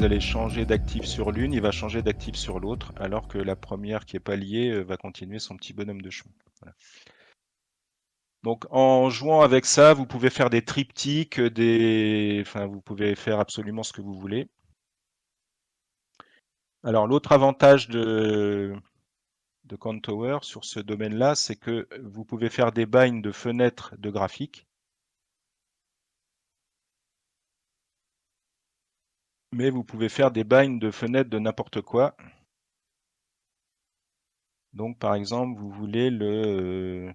vous allez changer d'actif sur l'une, il va changer d'actif sur l'autre, alors que la première qui n'est pas liée va continuer son petit bonhomme de chemin. Voilà. Donc en jouant avec ça, vous pouvez faire des triptyques, enfin, vous pouvez faire absolument ce que vous voulez. Alors l'autre avantage de Countower sur ce domaine-là, c'est que vous pouvez faire des binds de fenêtres de graphiques, mais vous pouvez faire des binds de fenêtres de n'importe quoi. Donc par exemple, vous voulez le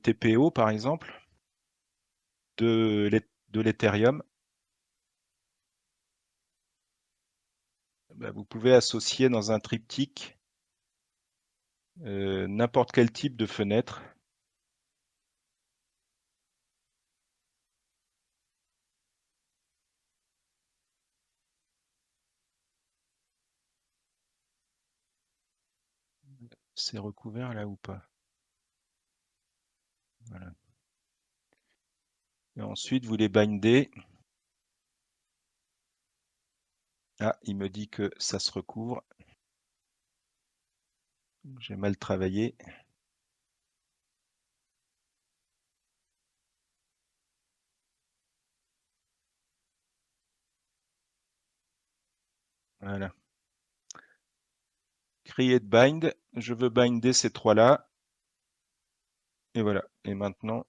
TPO par exemple de l'Ethereum. Vous pouvez associer dans un triptyque n'importe quel type de fenêtre. C'est recouvert là ou pas? Voilà. Et ensuite, vous les bindez. Ah, il me dit que ça se recouvre. J'ai mal travaillé. Voilà. Create bind. Je veux binder ces trois-là. Et voilà. Et maintenant,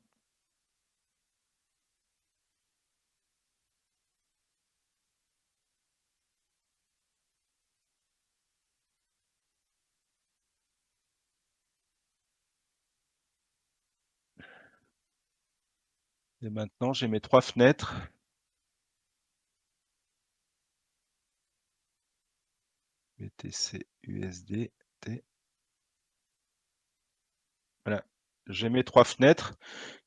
j'ai mes trois fenêtres. BTC USD T. Voilà. J'ai mes trois fenêtres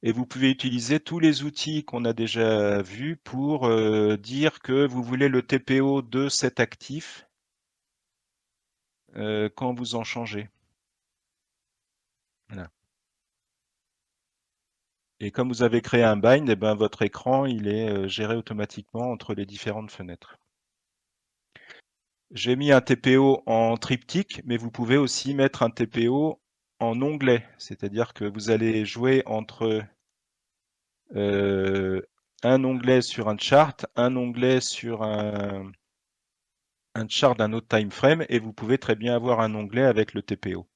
et vous pouvez utiliser tous les outils qu'on a déjà vus pour dire que vous voulez le TPO de cet actif quand vous en changez. Voilà. Et comme vous avez créé un bind, eh ben, votre écran il est géré automatiquement entre les différentes fenêtres. J'ai mis un TPO en triptyque, mais vous pouvez aussi mettre un TPO en onglet, c'est-à-dire que vous allez jouer entre un onglet sur un chart, un onglet sur un chart d'un autre time frame, et vous pouvez très bien avoir un onglet avec le TPO.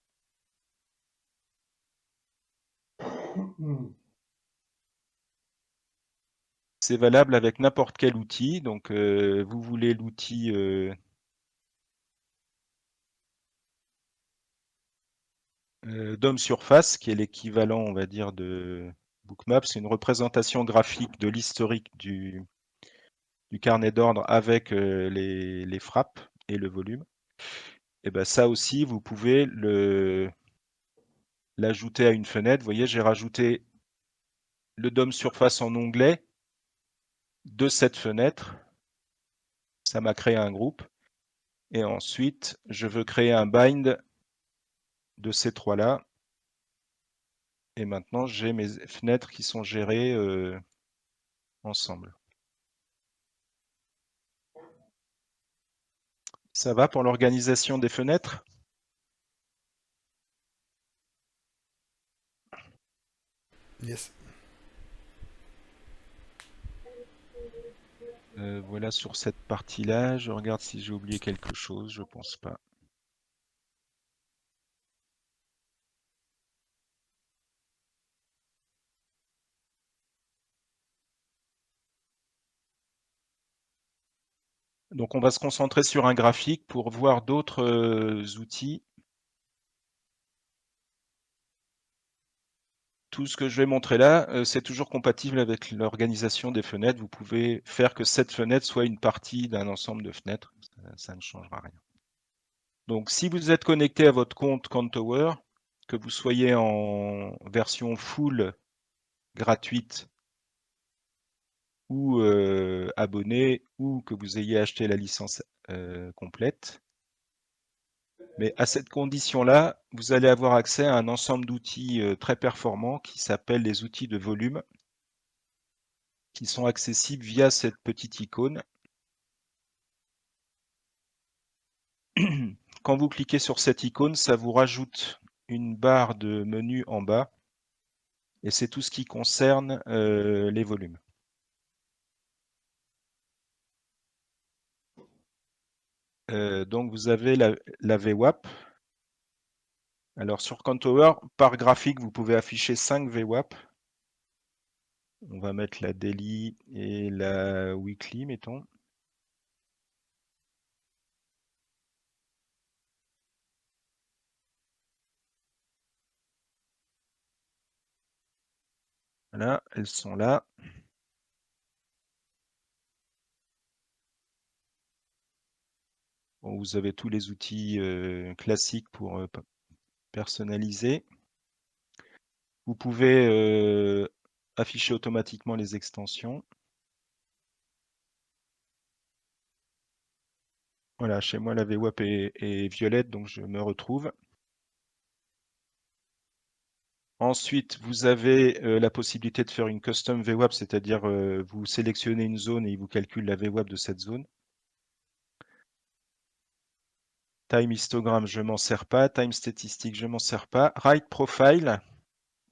C'est valable avec n'importe quel outil. Donc, vous voulez l'outil DOM Surface, qui est l'équivalent, on va dire, de Bookmap. C'est une représentation graphique de l'historique du carnet d'ordre avec les frappes et le volume. Et ben ça aussi, vous pouvez l'ajouter à une fenêtre. Vous voyez, j'ai rajouté le DOM Surface en onglet de cette fenêtre. Ça m'a créé un groupe. Et ensuite, je veux créer un bind de ces trois-là. Et maintenant, j'ai mes fenêtres qui sont gérées ensemble. Ça va pour l'organisation des fenêtres? Yes. Voilà sur cette partie-là. Je regarde si j'ai oublié quelque chose. Je pense pas. Donc, on va se concentrer sur un graphique pour voir d'autres outils. Tout ce que je vais montrer là, c'est toujours compatible avec l'organisation des fenêtres. Vous pouvez faire que cette fenêtre soit une partie d'un ensemble de fenêtres. Ça ne changera rien. Donc, si vous êtes connecté à votre compte Countower, que vous soyez en version full gratuite ou abonné, ou que vous ayez acheté la licence complète, mais à cette condition-là, vous allez avoir accès à un ensemble d'outils très performants qui s'appellent les outils de volume, qui sont accessibles via cette petite icône. Quand vous cliquez sur cette icône, ça vous rajoute une barre de menu en bas et c'est tout ce qui concerne les volumes. Donc vous avez la VWAP. Alors sur CountTower, par graphique, vous pouvez afficher 5 VWAP. On va mettre la daily et la weekly, mettons. Voilà, elles sont là. Bon, vous avez tous les outils classiques pour personnaliser. Vous pouvez afficher automatiquement les extensions. Voilà, chez moi la VWAP est violette, donc je me retrouve. Ensuite, vous avez la possibilité de faire une custom VWAP, c'est-à-dire vous sélectionnez une zone et il vous calcule la VWAP de cette zone. Time histogram, je m'en sers pas. Time statistique, je m'en sers pas. Write profile,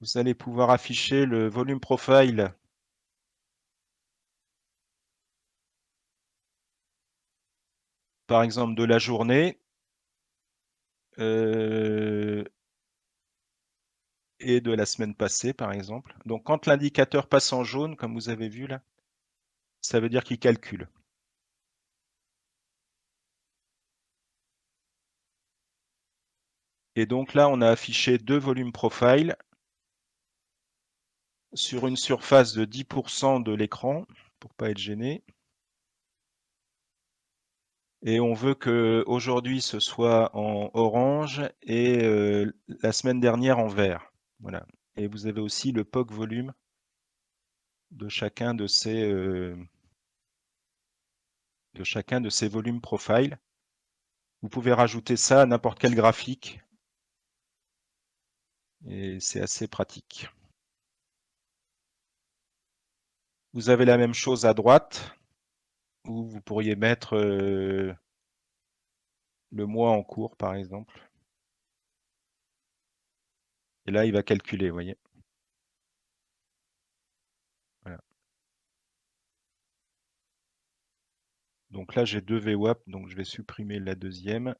vous allez pouvoir afficher le volume profile par exemple de la journée et de la semaine passée, par exemple. Donc quand l'indicateur passe en jaune, comme vous avez vu là, ça veut dire qu'il calcule. Et donc là, on a affiché deux volumes profile sur une surface de 10% de l'écran, pour pas être gêné. Et on veut que aujourd'hui ce soit en orange et la semaine dernière en vert. Voilà. Et vous avez aussi le POC volume de chacun de ces volumes profile. Vous pouvez rajouter ça à n'importe quel graphique et c'est assez pratique. Vous avez la même chose à droite où vous pourriez mettre le mois en cours par exemple. Et là, il va calculer, vous voyez. Voilà. Donc là, j'ai deux VWAP, donc je vais supprimer la deuxième.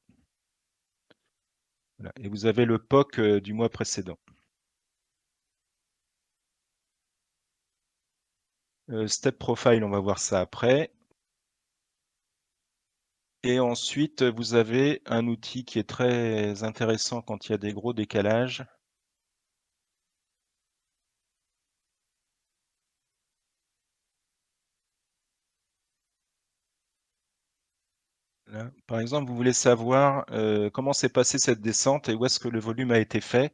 Voilà. Et vous avez le POC du mois précédent. Step Profile, on va voir ça après. Et ensuite, vous avez un outil qui est très intéressant quand il y a des gros décalages. Là, par exemple, vous voulez savoir comment s'est passée cette descente et où est-ce que le volume a été fait.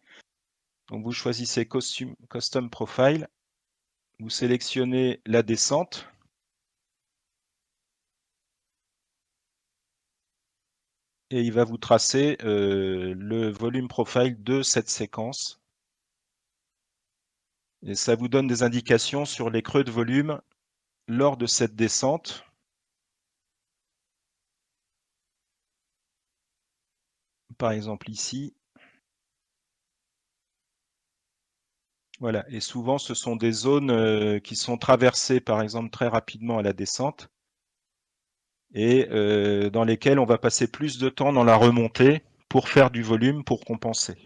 Donc vous choisissez Custom Profile, vous sélectionnez la descente. Et il va vous tracer le volume profile de cette séquence. Et ça vous donne des indications sur les creux de volume lors de cette descente. Par exemple ici. Voilà. Et souvent, ce sont des zones qui sont traversées, par exemple, très rapidement à la descente et dans lesquelles on va passer plus de temps dans la remontée pour faire du volume, pour compenser.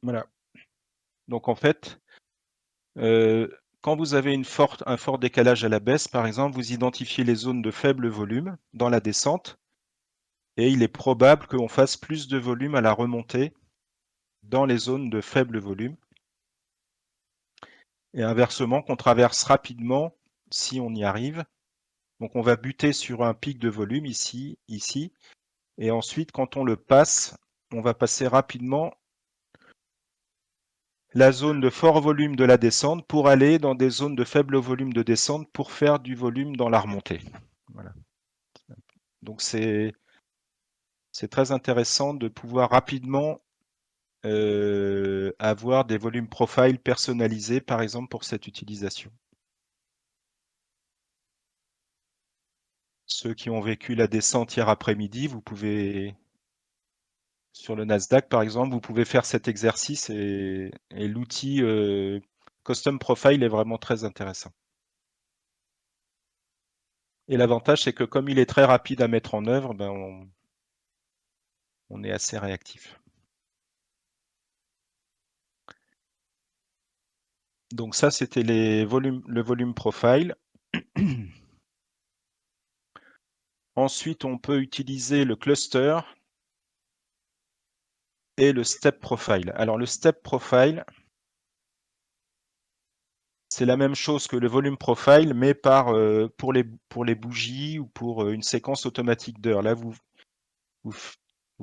Voilà. Donc en fait, quand vous avez un fort décalage à la baisse, par exemple, vous identifiez les zones de faible volume dans la descente et il est probable qu'on fasse plus de volume à la remontée dans les zones de faible volume. Et inversement, qu'on traverse rapidement si on y arrive. Donc on va buter sur un pic de volume ici, ici. Et ensuite, quand on le passe, on va passer rapidement la zone de fort volume de la descente pour aller dans des zones de faible volume de descente pour faire du volume dans la remontée. Voilà. Donc c'est très intéressant de pouvoir rapidement avoir des volumes profile personnalisés, par exemple, pour cette utilisation. Ceux qui ont vécu la descente hier après-midi, vous pouvez, sur le Nasdaq par exemple, vous pouvez faire cet exercice et l'outil Custom Profile est vraiment très intéressant. Et l'avantage, c'est que comme il est très rapide à mettre en œuvre, ben on est assez réactif. Donc ça, c'était le volume profile. Ensuite, on peut utiliser le cluster et le step profile. Alors le step profile, c'est la même chose que le volume profile, mais pour les bougies ou pour une séquence automatique d'heures. Là, vous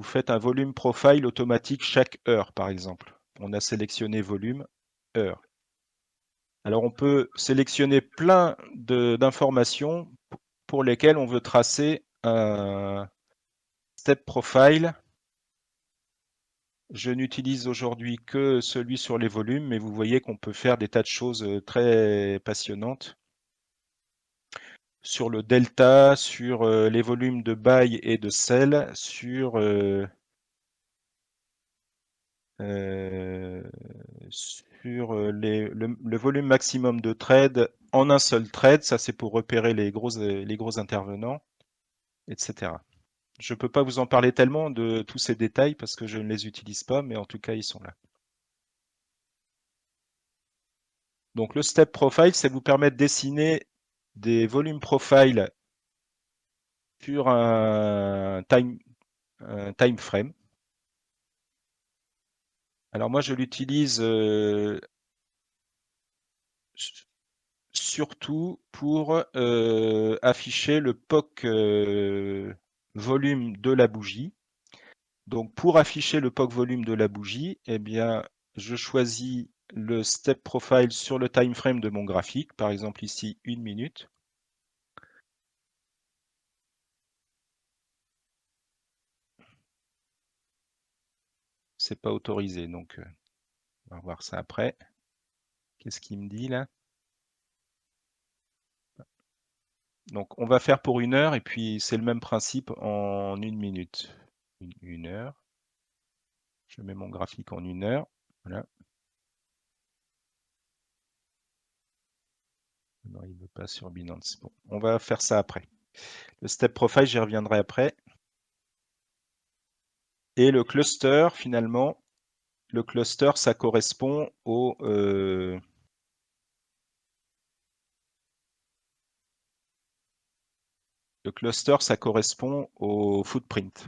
faites un volume profile automatique chaque heure, par exemple. On a sélectionné volume, heure. Alors on peut sélectionner plein d'informations pour lesquelles on veut tracer un step profile. Je n'utilise aujourd'hui que celui sur les volumes, mais vous voyez qu'on peut faire des tas de choses très passionnantes sur le delta, sur les volumes de buy et de sell, sur le volume maximum de trade en un seul trade. Ça, c'est pour repérer les gros intervenants, etc. Je ne peux pas vous en parler tellement de tous ces détails parce que je ne les utilise pas, mais en tout cas, ils sont là. Donc le step profile, ça vous permet de dessiner des volumes profile sur un time frame. Alors moi, je l'utilise surtout pour afficher le POC volume de la bougie. Donc pour afficher le POC volume de la bougie, eh bien, je choisis le step profile sur le time frame de mon graphique, par exemple ici 1 minute. C'est pas autorisé, donc on va voir ça après. Qu'est-ce qu'il me dit là? Donc on va faire pour 1 heure et puis c'est le même principe en 1 minute. 1 heure. Je mets mon graphique en 1 heure. Voilà. Non, il ne veut pas sur Binance. Bon, on va faire ça après. Le step profile, j'y reviendrai après. Et le cluster, finalement, le cluster, ça correspond au footprint.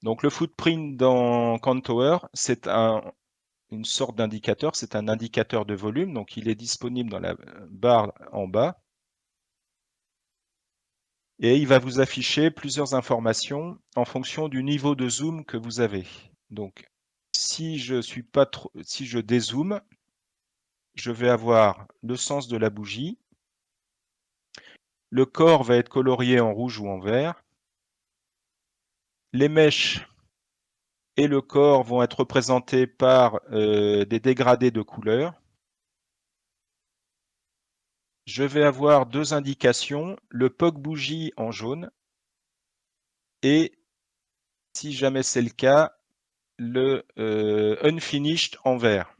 Donc le footprint dans Contour, c'est une sorte d'indicateur, c'est un indicateur de volume, donc il est disponible dans la barre en bas. Et il va vous afficher plusieurs informations en fonction du niveau de zoom que vous avez. Donc si je dézoome, je vais avoir le sens de la bougie. Le corps va être colorié en rouge ou en vert. Les mèches et le corps vont être représentés par des dégradés de couleurs. Je vais avoir 2 indications, le POC bougie en jaune et, si jamais c'est le cas, le unfinished en vert.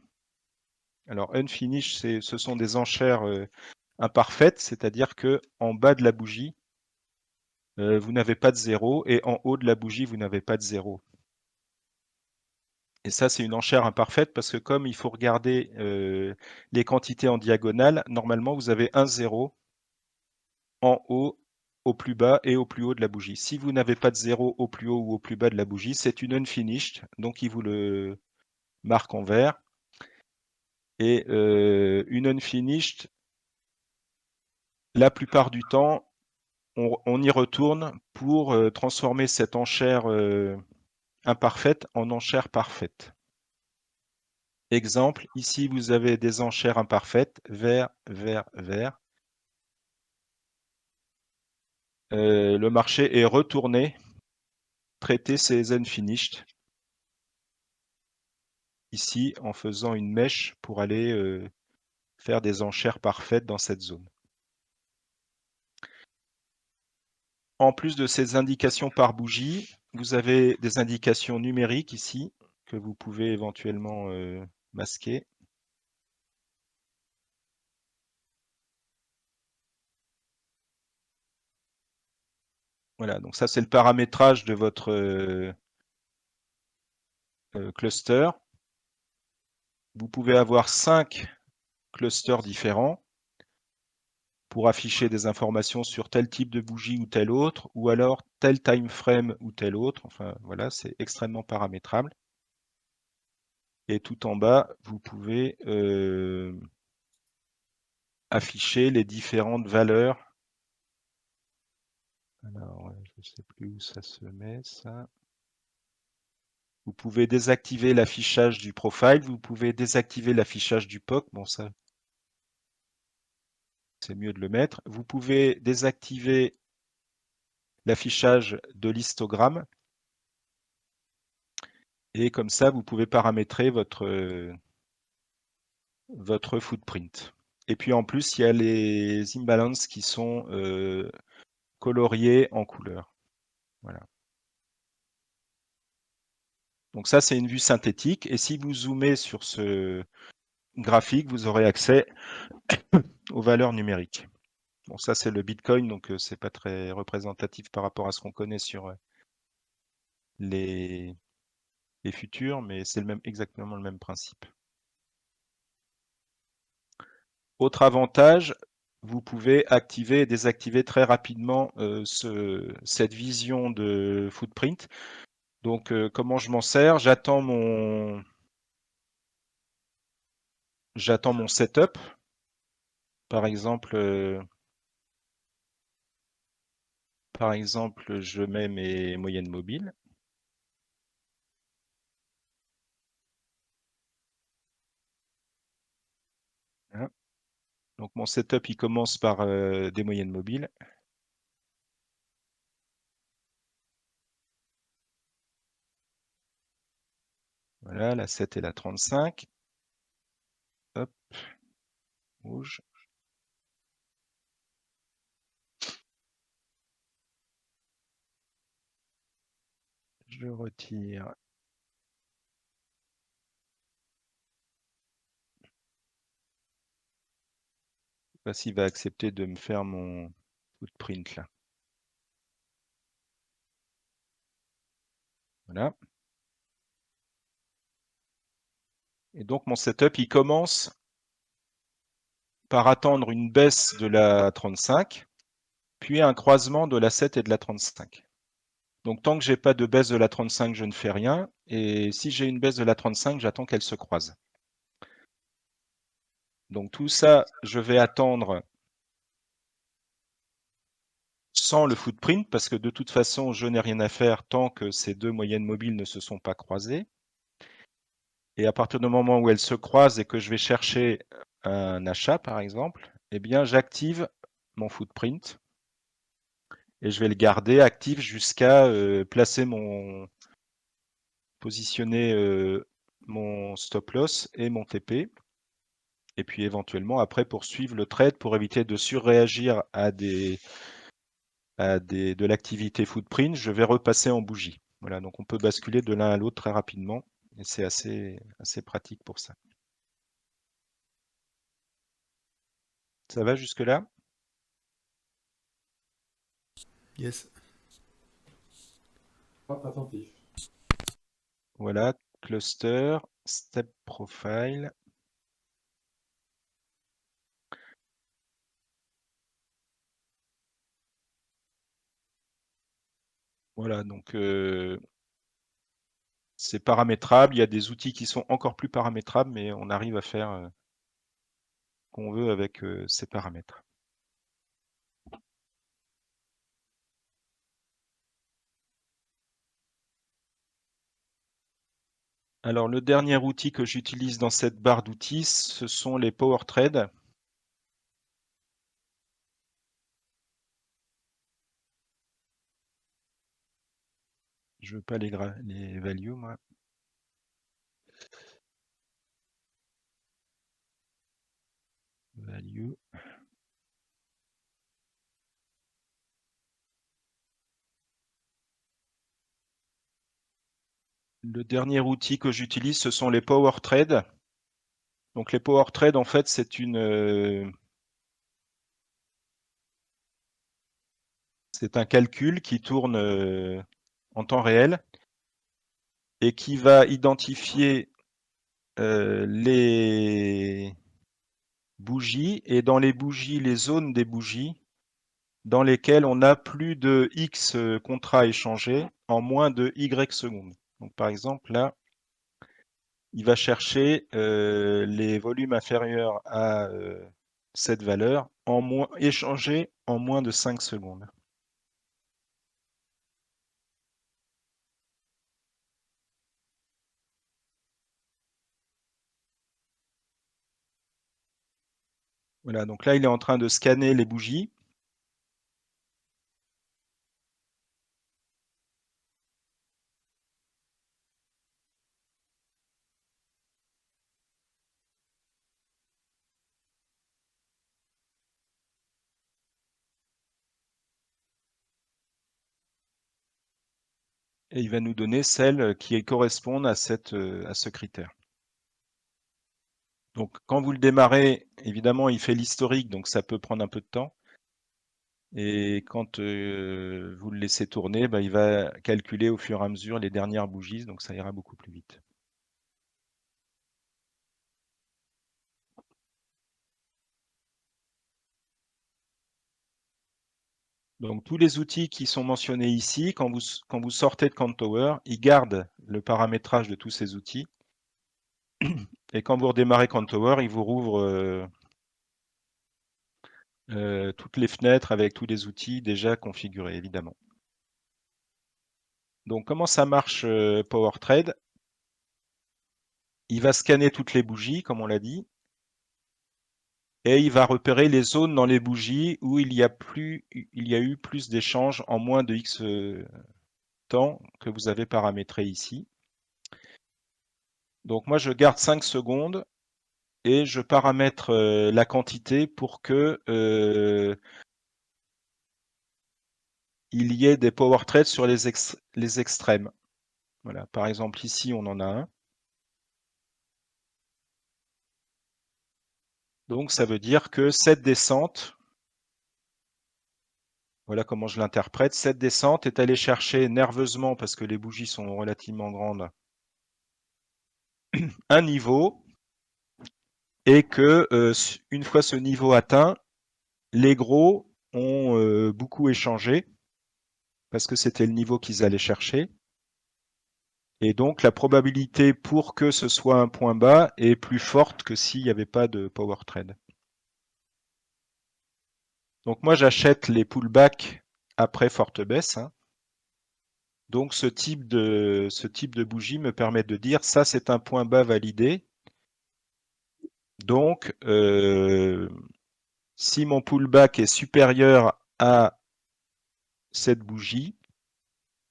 Alors unfinished, ce sont des enchères imparfaites, c'est-à-dire que en bas de la bougie, vous n'avez pas de 0 et en haut de la bougie, vous n'avez pas de 0. Et ça, c'est une enchère imparfaite parce que comme il faut regarder les quantités en diagonale, normalement, vous avez un 0 en haut, au plus bas et au plus haut de la bougie. Si vous n'avez pas de 0 au plus haut ou au plus bas de la bougie, c'est une unfinished, donc il vous le marque en vert. Et une unfinished, la plupart du temps, on y retourne pour transformer cette enchère imparfaite en enchère parfaite. Exemple, ici vous avez des enchères imparfaites, vert, vert, vert. Le marché est retourné, traité ces unfinished, ici en faisant une mèche pour aller faire des enchères parfaites dans cette zone. En plus de ces indications par bougie, vous avez des indications numériques ici que vous pouvez éventuellement masquer. Voilà, donc ça c'est le paramétrage de votre cluster. Vous pouvez avoir 5 clusters différents pour afficher des informations sur tel type de bougie ou tel autre, ou alors tel time frame ou tel autre. Enfin voilà, c'est extrêmement paramétrable. Et tout en bas, vous pouvez afficher les différentes valeurs. Alors, je ne sais plus où ça se met, ça. Vous pouvez désactiver l'affichage du profile, vous pouvez désactiver l'affichage du POC. Bon, ça, c'est mieux de le mettre. Vous pouvez désactiver l'affichage de l'histogramme. Et comme ça, vous pouvez paramétrer votre footprint. Et puis en plus, il y a les imbalances qui sont coloriés en couleur. Voilà. Donc ça, c'est une vue synthétique. Et si vous zoomez sur ce graphique, vous aurez accès aux valeurs numériques. Bon, ça, c'est le Bitcoin, donc c'est pas très représentatif par rapport à ce qu'on connaît sur les, les futurs, mais c'est exactement le même principe. Autre avantage, vous pouvez activer et désactiver très rapidement cette vision de footprint. Donc, comment je m'en sers? J'attends mon setup. Par exemple, je mets mes moyennes mobiles. Hein. Donc, mon setup, il commence par des moyennes mobiles. Voilà, la 7 et la 35. Hop, rouge. Je retire. Je sais pas s'il va accepter de me faire mon footprint là. Voilà. Et donc mon setup, il commence par attendre une baisse de la 35, puis un croisement de la 7 et de la 35. Donc tant que j'ai pas de baisse de la 35, je ne fais rien. Et si j'ai une baisse de la 35, j'attends qu'elle se croise. Donc tout ça, je vais attendre sans le footprint, parce que de toute façon, je n'ai rien à faire tant que ces deux moyennes mobiles ne se sont pas croisées. Et à partir du moment où elles se croisent et que je vais chercher un achat, par exemple, eh bien, j'active mon footprint et je vais le garder actif jusqu'à positionner mon stop loss et mon TP. Et puis éventuellement après poursuivre le trade pour éviter de surréagir de l'activité footprint, je vais repasser en bougie. Voilà, donc on peut basculer de l'un à l'autre très rapidement et c'est assez pratique pour ça. Ça va jusque-là? Yes. Attentif. Voilà, cluster, step profile. Voilà, donc c'est paramétrable. Il y a des outils qui sont encore plus paramétrables, mais on arrive à faire ce qu'on veut avec ces paramètres. Alors, le dernier outil que j'utilise dans cette barre d'outils, ce sont les Power Trades. Je veux pas les values, moi. Value. Le dernier outil que j'utilise, ce sont les Power Trades. Donc les Power Trades, en fait, c'est un calcul qui tourne en temps réel et qui va identifier les bougies et dans les bougies, les zones des bougies dans lesquelles on a plus de X contrats échangés en moins de Y secondes. Donc par exemple, là, il va chercher les volumes inférieurs à cette valeur échangés en moins de 5 secondes. Voilà, donc là, il est en train de scanner les bougies. Et il va nous donner celles qui correspondent à ce critère. Donc quand vous le démarrez, évidemment, il fait l'historique, donc ça peut prendre un peu de temps. Et quand vous le laissez tourner, il va calculer au fur et à mesure les dernières bougies, donc ça ira beaucoup plus vite. Donc tous les outils qui sont mentionnés ici, quand vous sortez de CountTower, ils gardent le paramétrage de tous ces outils. Et quand vous redémarrez CountTower, il vous rouvre toutes les fenêtres avec tous les outils déjà configurés, évidemment. Donc comment ça marche PowerTrade? Il va scanner toutes les bougies, comme on l'a dit, et il va repérer les zones dans les bougies où il y a eu plus d'échanges en moins de X temps que vous avez paramétré ici. Donc moi je garde 5 secondes et je paramètre la quantité pour que il y ait des power trades sur les extrêmes. Voilà, par exemple ici on en a un. Donc ça veut dire que cette descente, voilà comment je l'interprète, cette descente est allée chercher nerveusement, parce que les bougies sont relativement grandes, un niveau, et que une fois ce niveau atteint, les gros ont beaucoup échangé, parce que c'était le niveau qu'ils allaient chercher. Et donc la probabilité pour que ce soit un point bas est plus forte que s'il n'y avait pas de power trade. Donc moi j'achète les pullbacks après forte baisse. Hein. Donc ce type de bougie me permet de dire ça c'est un point bas validé. Donc si mon pullback est supérieur à cette bougie,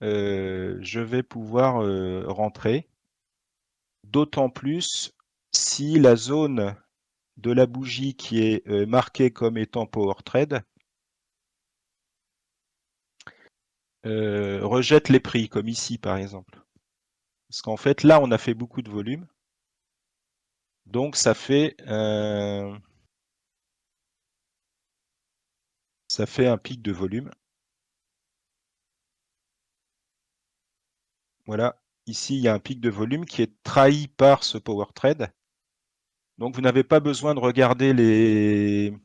je vais pouvoir rentrer. D'autant plus si la zone de la bougie qui est marquée comme étant Power Trade rejette les prix, comme ici par exemple. Parce qu'en fait, là, on a fait beaucoup de volume. Donc, ça fait un pic de volume. Voilà. Ici, il y a un pic de volume qui est trahi par ce Power Trade. Donc, vous n'avez pas besoin de regarder les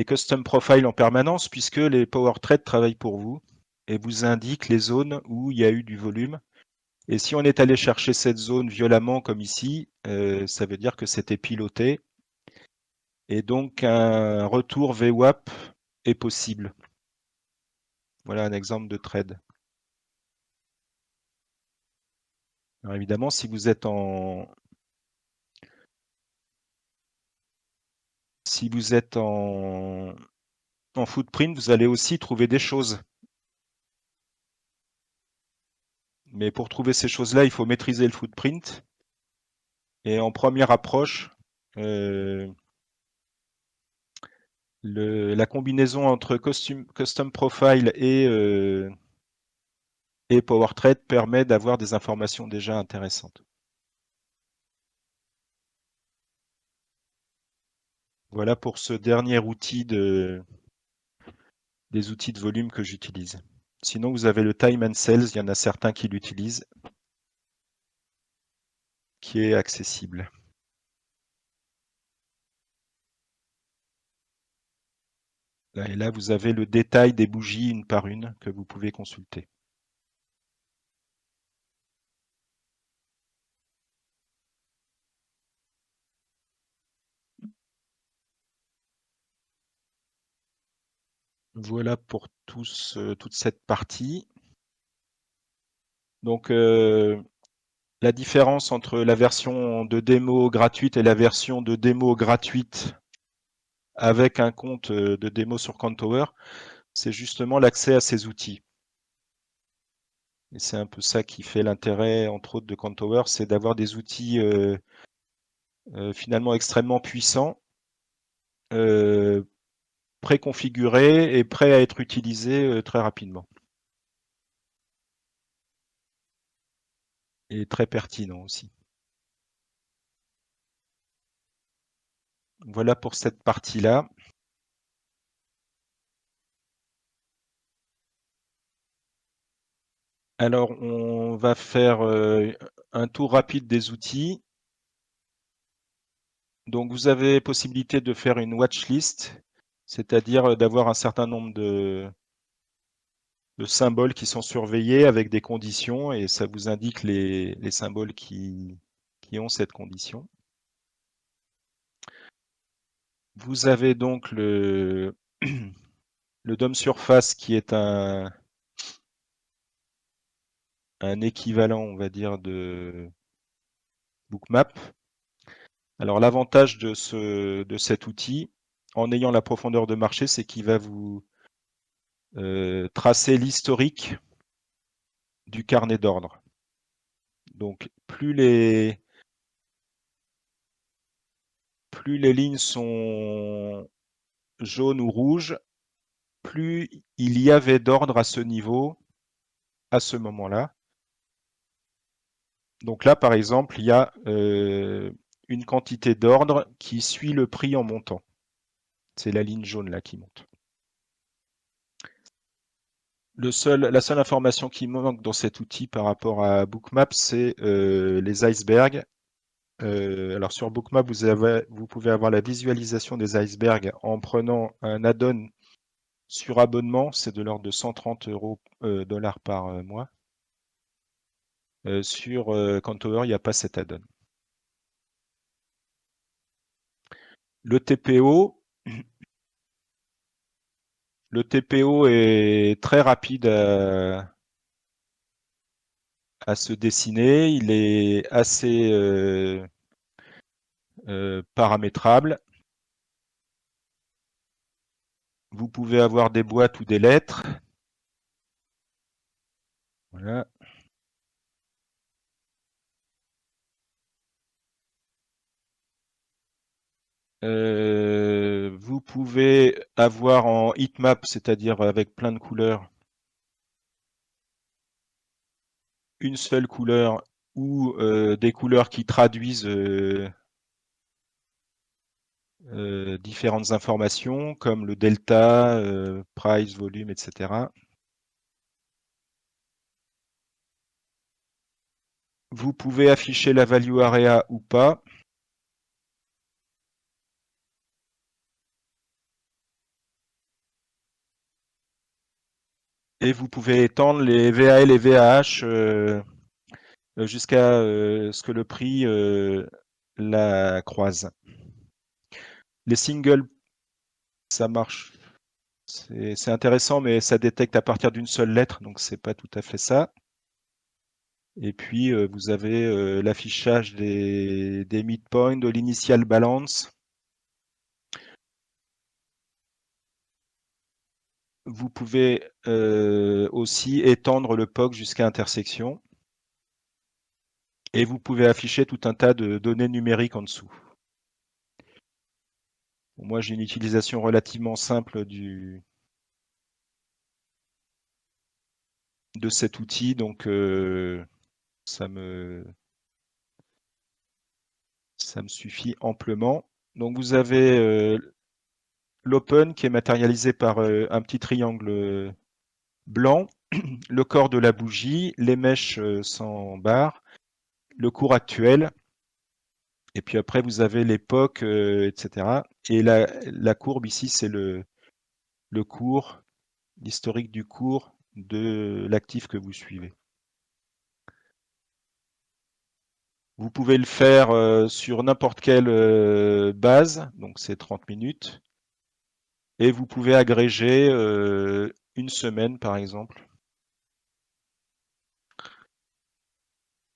custom profiles en permanence puisque les Power Trades travaillent pour vous et vous indiquent les zones où il y a eu du volume. Et si on est allé chercher cette zone violemment comme ici, ça veut dire que c'était piloté. Et donc un retour VWAP est possible. Voilà un exemple de trade. Alors évidemment, si vous êtes en footprint, vous allez aussi trouver des choses. Mais pour trouver ces choses-là, il faut maîtriser le footprint. Et en première approche, la combinaison entre custom profile et PowerThread permet d'avoir des informations déjà intéressantes. Voilà pour ce dernier outil des outils de volume que j'utilise. Sinon, vous avez le Time and Sales, il y en a certains qui l'utilisent, qui est accessible. Et là, vous avez le détail des bougies une par une que vous pouvez consulter. Voilà pour toute cette partie. Donc, la différence entre la version de démo gratuite et la version de démo gratuite avec un compte de démo sur Contour, c'est justement l'accès à ces outils. Et c'est un peu ça qui fait l'intérêt, entre autres, de Contour, c'est d'avoir des outils finalement extrêmement puissants, préconfigurés et prêts à être utilisés très rapidement. Et très pertinents aussi. Voilà pour cette partie-là. Alors, on va faire un tour rapide des outils. Donc, vous avez possibilité de faire une watchlist, c'est-à-dire d'avoir un certain nombre de symboles qui sont surveillés avec des conditions et ça vous indique les symboles qui ont cette condition. Vous avez donc le DOM surface qui est un équivalent, on va dire, de bookmap. Alors l'avantage de cet outil, en ayant la profondeur de marché, c'est qu'il va vous tracer l'historique du carnet d'ordre. Donc plus les lignes sont jaunes ou rouges, plus il y avait d'ordre à ce niveau, à ce moment-là. Donc là, par exemple, il y a une quantité d'ordre qui suit le prix en montant. C'est la ligne jaune là qui monte. La seule information qui manque dans cet outil par rapport à Bookmap, c'est les icebergs. Alors sur Bookmap, vous pouvez avoir la visualisation des icebergs en prenant un add-on sur abonnement, c'est de l'ordre de 130 dollars par mois. Sur Contour, il n'y a pas cet add-on. Le TPO est très rapide à se dessiner. Il est assez paramétrable. Vous pouvez avoir des boîtes ou des lettres. Voilà. Vous pouvez avoir en heatmap, c'est-à-dire avec plein de couleurs, une seule couleur ou des couleurs qui traduisent différentes informations comme le delta, price, volume, etc. Vous pouvez afficher la value area ou pas. Et vous pouvez étendre les VAL et VAH jusqu'à ce que le prix la croise. Les singles, ça marche. C'est intéressant, mais ça détecte à partir d'une seule lettre, donc c'est pas tout à fait ça. Et puis, vous avez l'affichage des midpoints, de l'initial balance. Vous pouvez aussi étendre le POC jusqu'à intersection. Et vous pouvez afficher tout un tas de données numériques en dessous. Bon, moi, j'ai une utilisation relativement simple de cet outil, donc ça me suffit amplement. Donc vous avez l'open qui est matérialisé par un petit triangle blanc, le corps de la bougie, les mèches sans barre, le cours actuel, et puis après vous avez l'époque, etc. Et la courbe ici, c'est le cours, l'historique du cours de l'actif que vous suivez. Vous pouvez le faire sur n'importe quelle base, donc c'est 30 minutes. Et vous pouvez agréger une semaine, par exemple,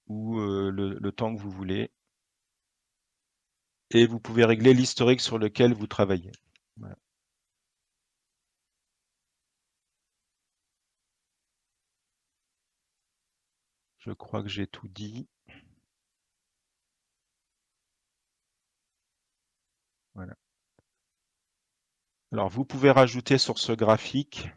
ou le temps que vous voulez. Et vous pouvez régler l'historique sur lequel vous travaillez. Voilà. Je crois que j'ai tout dit. Voilà. Alors, vous pouvez rajouter sur ce graphique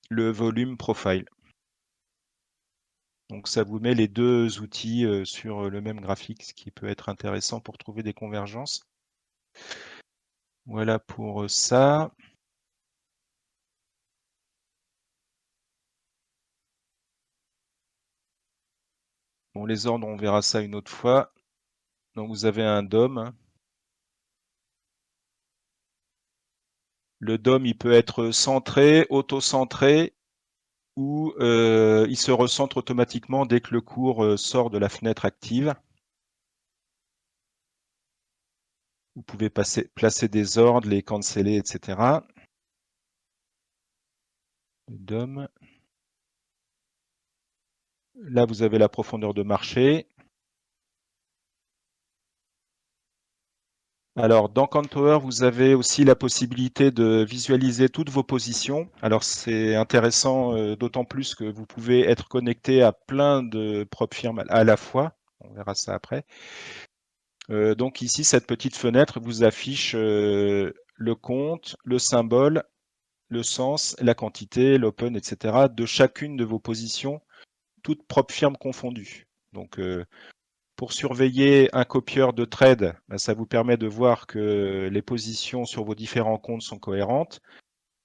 le volume profile. Donc, ça vous met les deux outils sur le même graphique, ce qui peut être intéressant pour trouver des convergences. Voilà pour ça. Bon, les ordres, on verra ça une autre fois. Donc, vous avez un DOM. Le DOM, il peut être centré, auto-centré, ou il se recentre automatiquement dès que le cours sort de la fenêtre active. Vous pouvez placer des ordres, les canceller, etc. Le DOM. Là, vous avez la profondeur de marché. Alors, dans Contour, vous avez aussi la possibilité de visualiser toutes vos positions. Alors, c'est intéressant, d'autant plus que vous pouvez être connecté à plein de prop firmes à la fois. On verra ça après. Donc ici, cette petite fenêtre vous affiche le compte, le symbole, le sens, la quantité, l'open, etc. de chacune de vos positions, toutes propres firmes confondues. Donc, pour surveiller un copieur de trade, ça vous permet de voir que les positions sur vos différents comptes sont cohérentes.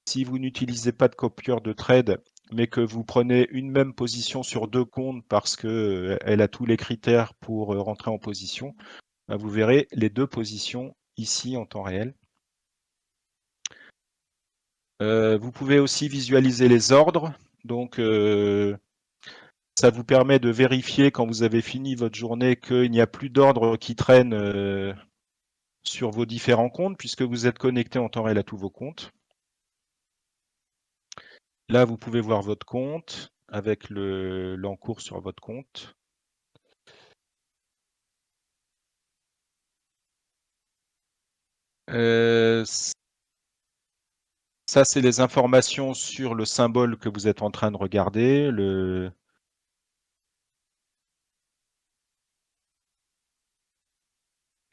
Si vous n'utilisez pas de copieur de trade, mais que vous prenez une même position sur deux comptes parce qu'elle a tous les critères pour rentrer en position, vous verrez les deux positions ici en temps réel. Vous pouvez aussi visualiser les ordres. Donc, ça vous permet de vérifier quand vous avez fini votre journée qu'il n'y a plus d'ordre qui traîne sur vos différents comptes puisque vous êtes connecté en temps réel à tous vos comptes. Là, vous pouvez voir votre compte avec l'encours sur votre compte. Ça, c'est les informations sur le symbole que vous êtes en train de regarder.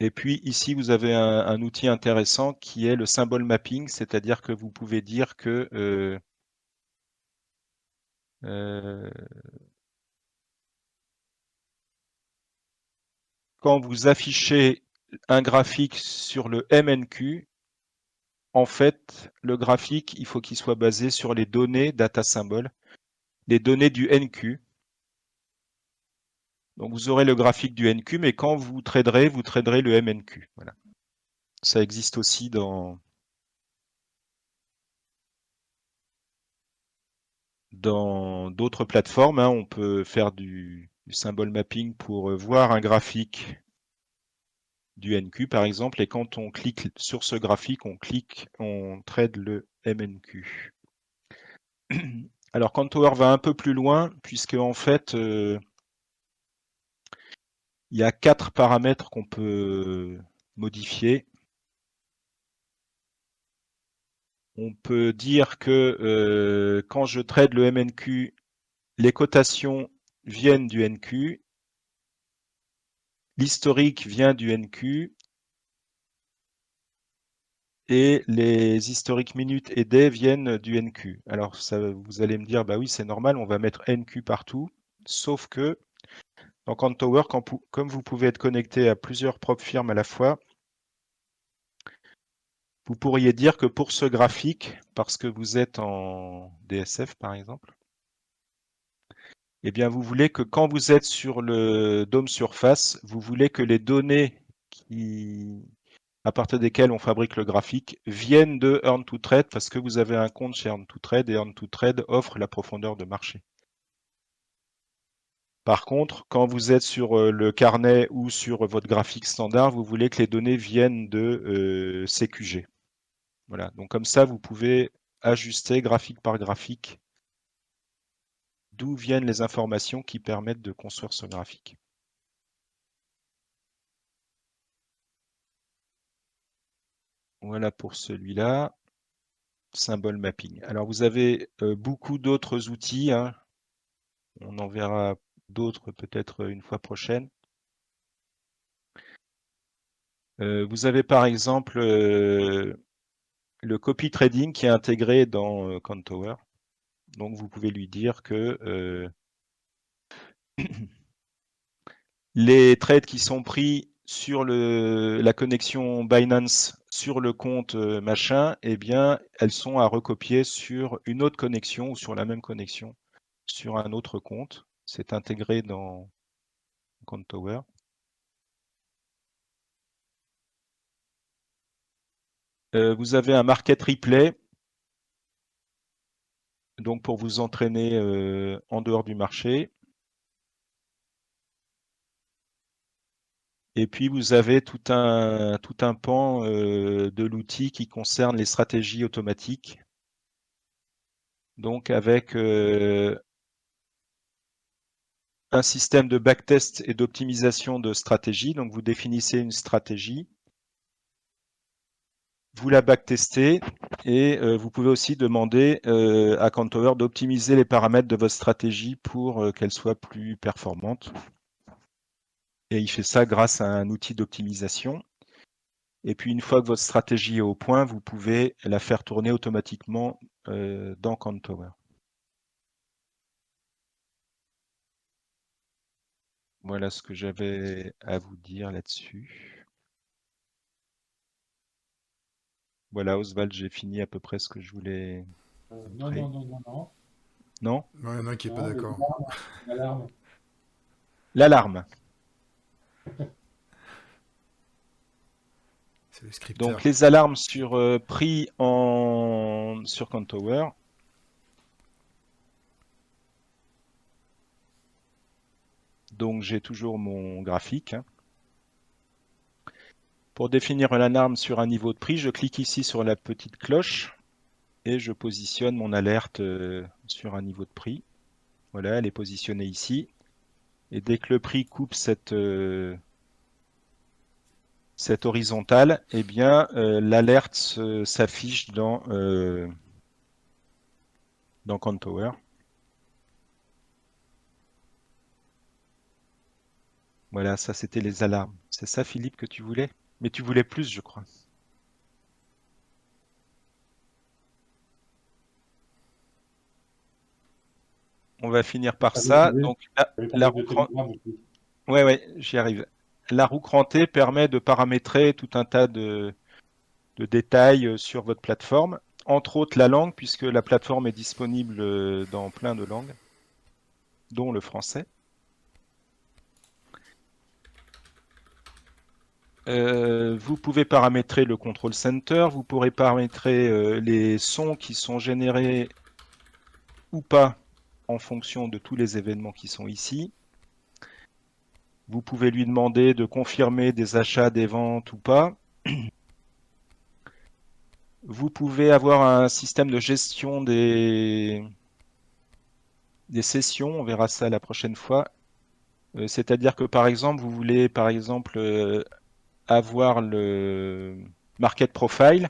Et puis ici, vous avez un outil intéressant qui est le symbole mapping, c'est-à-dire que vous pouvez dire que quand vous affichez un graphique sur le MNQ, en fait, le graphique, il faut qu'il soit basé sur les données data symbol, les données du NQ. Donc vous aurez le graphique du NQ, mais quand vous traderez le MNQ. Voilà. Ça existe aussi dans d'autres plateformes. Hein. On peut faire du symbole mapping pour voir un graphique du NQ par exemple, et quand on clique sur ce graphique, on trade le MNQ. Alors CanTower va un peu plus loin puisque en fait il y a 4 paramètres qu'on peut modifier. On peut dire que quand je trade le MNQ, les cotations viennent du NQ, l'historique vient du NQ, et les historiques minutes et day viennent du NQ. Alors ça, vous allez me dire, bah oui, c'est normal, on va mettre NQ partout, sauf que dans CanTower, comme vous pouvez être connecté à plusieurs prop firmes à la fois, vous pourriez dire que pour ce graphique, parce que vous êtes en DSF par exemple, eh bien vous voulez que quand vous êtes sur le DOM surface, vous voulez que les données à partir desquelles on fabrique le graphique viennent de Earn2Trade parce que vous avez un compte chez Earn2Trade et Earn2Trade offre la profondeur de marché. Par contre, quand vous êtes sur le carnet ou sur votre graphique standard, vous voulez que les données viennent de CQG. Voilà, donc comme ça, vous pouvez ajuster graphique par graphique d'où viennent les informations qui permettent de construire ce graphique. Voilà pour celui-là, symbole mapping. Alors vous avez beaucoup d'autres outils, hein. On en verra d'autres peut-être une fois prochaine. Vous avez par exemple le copy trading qui est intégré dans CanTower. Donc vous pouvez lui dire que les trades qui sont pris sur la connexion Binance sur le compte machin, eh bien, elles sont à recopier sur une autre connexion ou sur la même connexion sur un autre compte. C'est intégré dans CanTower. Vous avez un market replay, donc pour vous entraîner en dehors du marché. Et puis vous avez tout un pan de l'outil qui concerne les stratégies automatiques. Donc avec un système de backtest et d'optimisation de stratégie. Donc vous définissez une stratégie, vous la backtestez et vous pouvez aussi demander à CanTower d'optimiser les paramètres de votre stratégie pour qu'elle soit plus performante. Et il fait ça grâce à un outil d'optimisation. Et puis une fois que votre stratégie est au point, vous pouvez la faire tourner automatiquement dans CanTower. Voilà ce que j'avais à vous dire là-dessus. Voilà, Oswald, j'ai fini à peu près ce que je voulais Non, montrer. non, non, non, non. Non? Non, il y en a un qui est pas Non, les d'accord. alarmes. L'alarme. L'alarme. C'est le Donc scripteur. les alarmes sur prix sur CanTower. Donc j'ai toujours mon graphique, hein. Pour définir l'alarme sur un niveau de prix, je clique ici sur la petite cloche et je positionne mon alerte sur un niveau de prix. Voilà, elle est positionnée ici. Et dès que le prix coupe cette horizontale, eh bien l'alerte s'affiche dans CanTower. Voilà, ça c'était les alarmes. C'est ça, Philippe, que tu voulais? Mais tu voulais plus, je crois. On va finir par ça. Donc J'avais la parlé de roue crantée, Telegram aussi. ouais, j'y arrive. La roue crantée permet de paramétrer tout un tas de détails sur votre plateforme, entre autres la langue, puisque la plateforme est disponible dans plein de langues, dont le français. Vous pouvez paramétrer le control center, vous pourrez paramétrer les sons qui sont générés ou pas en fonction de tous les événements qui sont ici. Vous pouvez lui demander de confirmer des achats, des ventes ou pas. Vous pouvez avoir un système de gestion des sessions, on verra ça la prochaine fois. C'est-à-dire que par exemple, vous voulez par exemple avoir le market profile,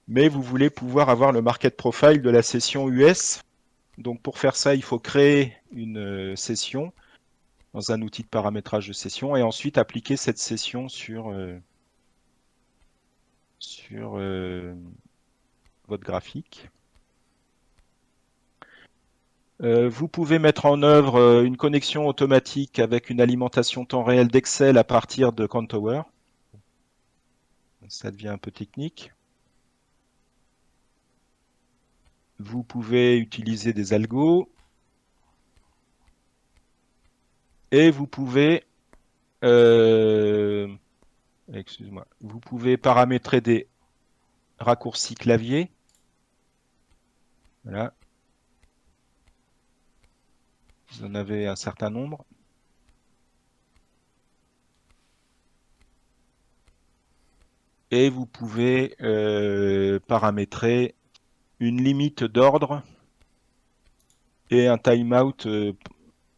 mais vous voulez pouvoir avoir le market profile de la session US. Donc pour faire ça, il faut créer une session dans un outil de paramétrage de session et ensuite appliquer cette session sur votre graphique. Vous pouvez mettre en œuvre une connexion automatique avec une alimentation temps réel d'Excel à partir de Contower. Ça devient un peu technique. Vous pouvez utiliser des algos. Et vous pouvez, excuse-moi, vous pouvez paramétrer des raccourcis clavier. Voilà. Vous en avez un certain nombre. Et vous pouvez paramétrer une limite d'ordre et un timeout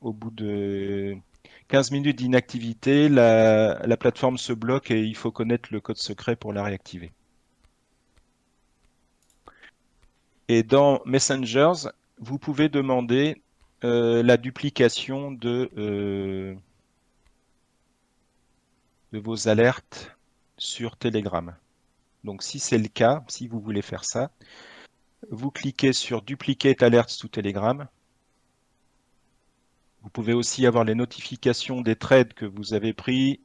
au bout de 15 minutes d'inactivité. La plateforme se bloque et il faut connaître le code secret pour la réactiver. Et dans Messengers, vous pouvez demander la duplication de vos alertes sur Telegram. Donc si c'est le cas, si vous voulez faire ça, vous cliquez sur Duplicate Alerts to Telegram. Vous pouvez aussi avoir les notifications des trades que vous avez pris,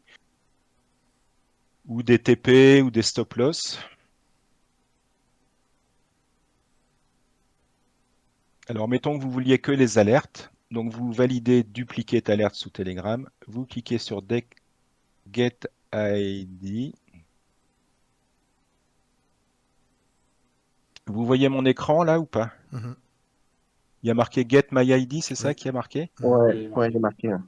ou des TP, ou des stop loss. Alors mettons que vous vouliez que les alertes. Donc vous validez Duplicate Alerts sous Telegram. Vous cliquez sur Get ID. Vous voyez mon écran là ou pas? Mhm. Il y a marqué Get My ID, c'est ça Oui. qui a marqué? Mhm. Ouais, j'ai marqué. Hein.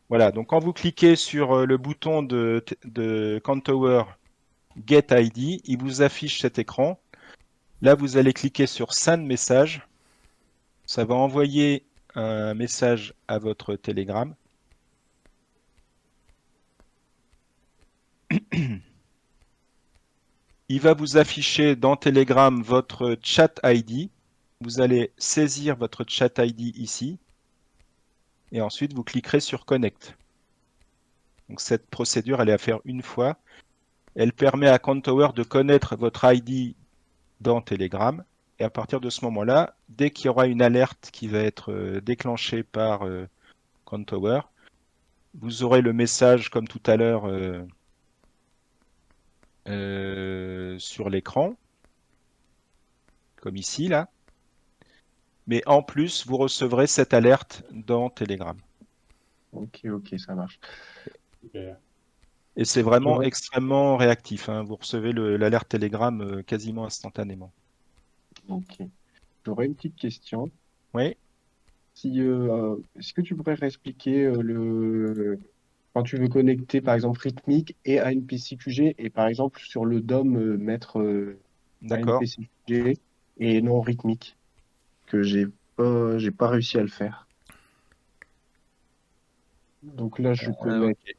Voilà, donc quand vous cliquez sur le bouton de Contower Get ID, il vous affiche cet écran. Là, vous allez cliquer sur Send Message. Ça va envoyer un message à votre Telegram. Il va vous afficher dans Telegram votre chat ID. Vous allez saisir votre chat ID ici. Et ensuite, vous cliquerez sur Connect. Donc cette procédure, elle est à faire une fois. Elle permet à Contower de connaître votre ID dans Telegram. Et à partir de ce moment-là, dès qu'il y aura une alerte qui va être déclenchée par Contower, vous aurez le message comme tout à l'heure sur l'écran, comme ici là. Mais en plus, vous recevrez cette alerte dans Telegram. Ok, ça marche. Et c'est vraiment J'aurais extrêmement réactif, hein. Vous recevez l'alerte Telegram quasiment instantanément. ok. J'aurais une petite question. Oui, Si, est-ce que tu pourrais réexpliquer quand tu veux connecter par exemple rythmique et ANPCQG et par exemple sur le DOM mettre d'accord. ANPCQG et non rythmique que j'ai pas réussi à le faire. Donc là je peux mettre Ok.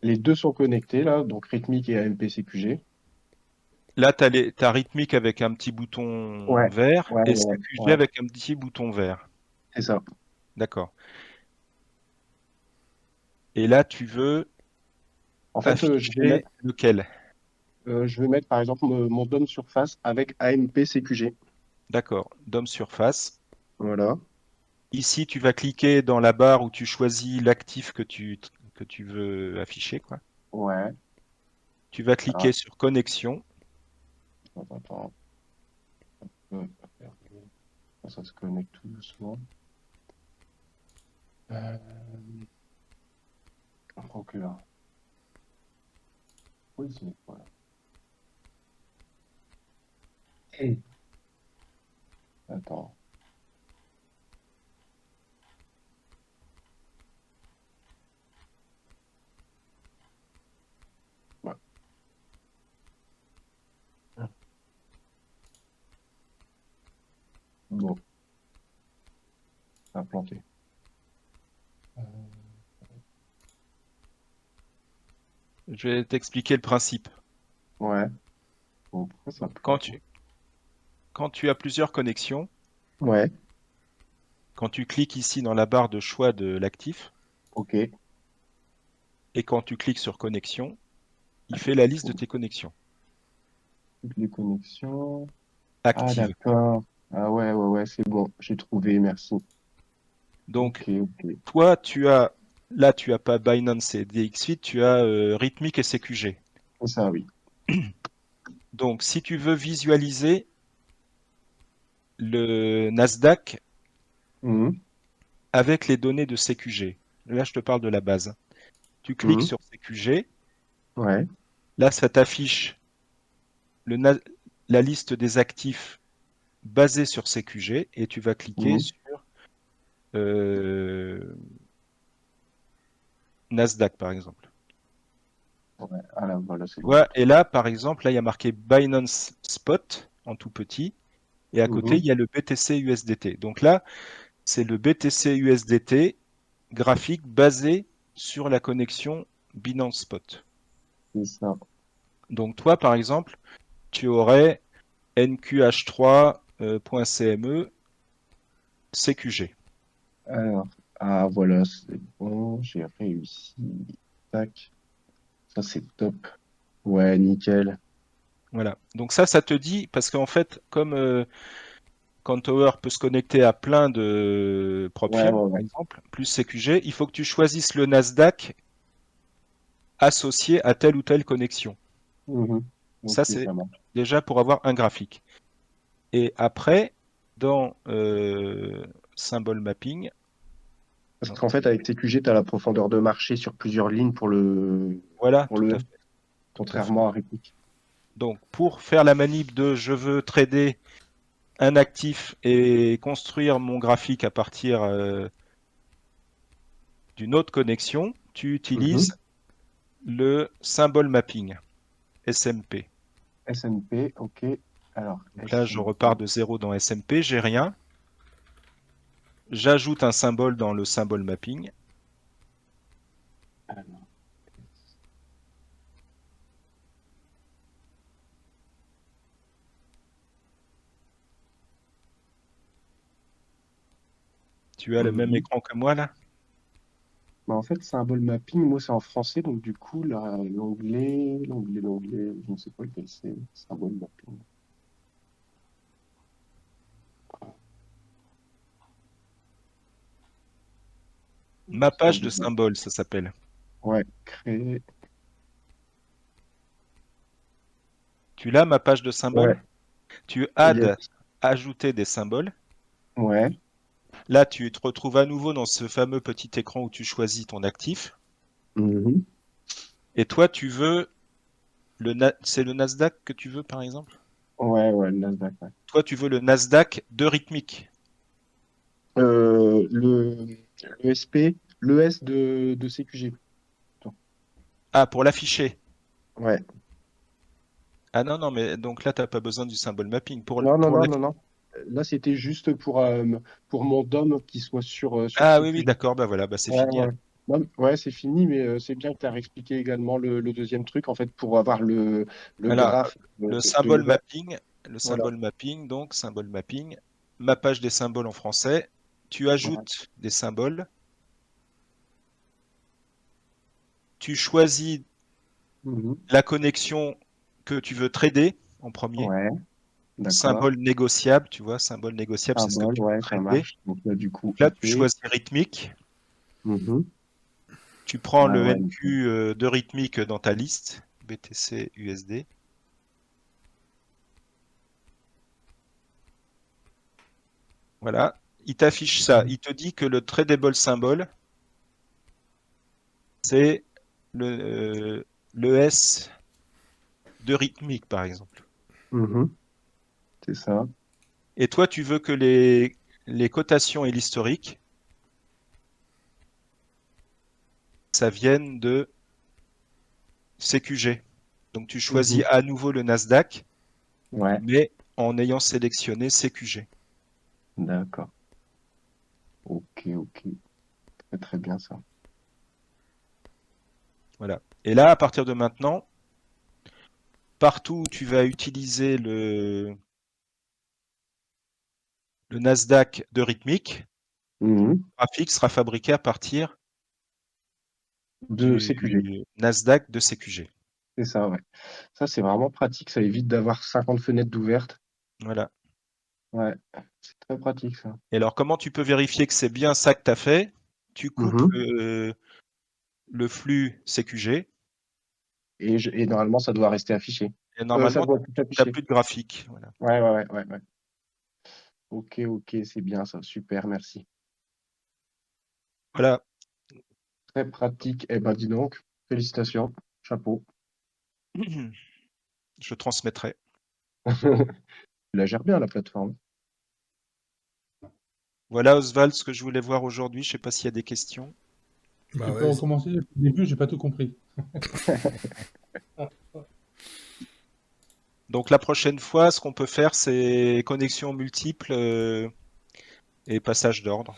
les deux sont connectés là donc rythmique et ANPCQG. Là, tu as rythmique avec un petit bouton Ouais, vert ouais, et ouais, CQG ouais, avec un petit bouton vert. c'est ça. D'accord. Et là, tu veux En fait, afficher lequel? je vais mettre par exemple mon DOM surface avec ANPCQG. D'accord. DOM surface. Voilà. Ici, tu vas cliquer dans la barre où tu choisis l'actif que tu veux afficher, quoi. Ouais. Tu vas Alors, cliquer sur connexion. attends. Euh, Ça se connecte tout doucement. Euh, donc là. Oui, c'est voilà. Et, attends. Ouais. a planté. Je vais t'expliquer le principe. Ouais. Bon, pourquoi ça Quand plante? tu as plusieurs connexions, Ouais, quand tu cliques ici dans la barre de choix de l'actif, ok. et quand tu cliques sur connexion, il fait la liste de tes connexions Toutes les connexions. Ah, actives. d'accord. Ah ouais, ouais, ouais, c'est bon. J'ai trouvé, merci. Donc, Ok, ok. toi, là, tu as pas Binance et DXFeed, tu as Rhythmic et CQG. C'est ça, oui. Donc, si tu veux visualiser le Nasdaq Mhm, avec les données de CQG, là, je te parle de la base. Tu cliques mhm. sur CQG, Ouais. là, ça t'affiche le Na- la liste des actifs basés sur CQG et tu vas cliquer Mhm. sur euh, Nasdaq, par exemple. Ouais. Ah là, voilà, c'est Tu bon. vois, et là, par exemple, là, il y a marqué Binance Spot en tout petit. Et à côté, Mhm. il y a le BTC USDT. Donc là, c'est le BTC USDT graphique basé sur la connexion Binance Spot. C'est ça. Donc toi, par exemple, tu aurais NQH3.CME CQG. Alors, ah voilà, c'est bon, j'ai réussi. Tac. Ça, c'est top. Ouais, nickel. Voilà. Donc ça te dit, parce qu'en fait, comme Countower peut se connecter à plein de prop Ouais, firmes, ouais, par ouais. exemple, plus CQG, il faut que tu choisisses le Nasdaq associé à telle ou telle connexion. Mhm. Ça, Ok, c'est ça marche. déjà pour avoir un graphique. Et après, dans symbole mapping, Parce non, qu'en fait, avec TQG, tu as la profondeur de marché sur plusieurs lignes voilà, pour tout le à M, fait, tout à fait. contrairement à Réplique. Donc, pour faire la manip de je veux trader un actif et construire mon graphique à partir d'une autre connexion, tu utilises Mhm. le symbole mapping, SMP. SMP, ok. Alors, Donc là, je repars SMP. de zéro dans SMP, j'ai rien. J'ajoute un symbole dans le symbole mapping. Alors, Tu as le même mhm. écran que moi là? Bah, en fait, symbole mapping, moi, c'est en français, donc du coup, là, l'onglet, je ne sais pas lequel c'est, symbole mapping. Mappage de Symbole mapping. symboles, ça s'appelle. Ouais, créer. Tu l'as, mappage de symboles? Ouais, Tu yes. ajouter des symboles. Ouais. Là, tu te retrouves à nouveau dans ce fameux petit écran où tu choisis ton actif. Mhm. Et toi, tu veux c'est le Nasdaq que tu veux, par exemple? Ouais, ouais, le Nasdaq, ouais. Toi, tu veux le Nasdaq de rythmique. Euh, le, le SP, le S de CQG. Attends. Ah, pour l'afficher. Ouais. Ah non, non, mais donc là, tu n'as pas besoin du symbole mapping. Non, non, Pour non, non, non. Là, c'était juste pour mon DOM qui soit sur Ah oui, oui, CQG. d'accord, bah voilà, bah c'est Ouais, fini ouais. alors. Non, ouais, c'est fini, mais c'est bien que tu as réexpliqué également le deuxième truc, en fait, pour avoir le Voilà, graphe le de symbole l'heure. mapping, Voilà. donc symbole mapping, mappage des symboles en français. Tu Ouais. ajoutes des symboles. Tu choisis Mhm. la connexion que tu veux trader en premier. Ouais, d'accord. Symbole négociable, tu vois, symbole négociable, c'est ce que Symbole, tu veux ouais, ça trader. marche. Donc là, du coup, Donc là, tu OK. choisis rythmique. Mhm. Tu prends Ouais, le ouais, nickel. NQ de rythmique dans ta liste, BTC USD. Voilà. Il t'affiche ça. Il te dit que le tradable symbole, c'est le S de rythmique, par exemple. Mhm. C'est ça. Et toi, tu veux que les cotations et l'historique, ça vienne de CQG. Donc tu choisis Mhm. à nouveau le Nasdaq, Ouais, mais en ayant sélectionné CQG. d'accord. Ok, ok. Très, très bien ça. Voilà. Et là, à partir de maintenant, partout où tu vas utiliser le Nasdaq de Rhythmic, Mhm. le graphique sera fabriqué à partir De du CQG. Nasdaq de CQG. C'est ça, ouais. Ça, c'est vraiment pratique. Ça évite d'avoir 50 fenêtres d'ouvertes. Voilà. Ouais, c'est très pratique ça. Et alors, comment tu peux vérifier que c'est bien ça que tu as fait? Tu coupes Mhm. le flux CQG Et normalement, ça doit rester affiché. et Ça normalement, doit tout tu n'as afficher. plus de graphique. Voilà. Ouais, ouais, ouais, ouais, ouais. Ok, ok, c'est bien ça. Super, merci. Voilà. Très pratique. Eh ben, dis donc, félicitations. Chapeau. Je transmettrai. Tu la gères bien, la plateforme. Voilà, Oswald, ce que je voulais voir aujourd'hui. Je ne sais pas s'il y a des questions. Bah Tu peux ouais, recommencer depuis le début, j'ai pas tout compris. Donc la prochaine fois, ce qu'on peut faire, c'est connexion multiple et passage d'ordre.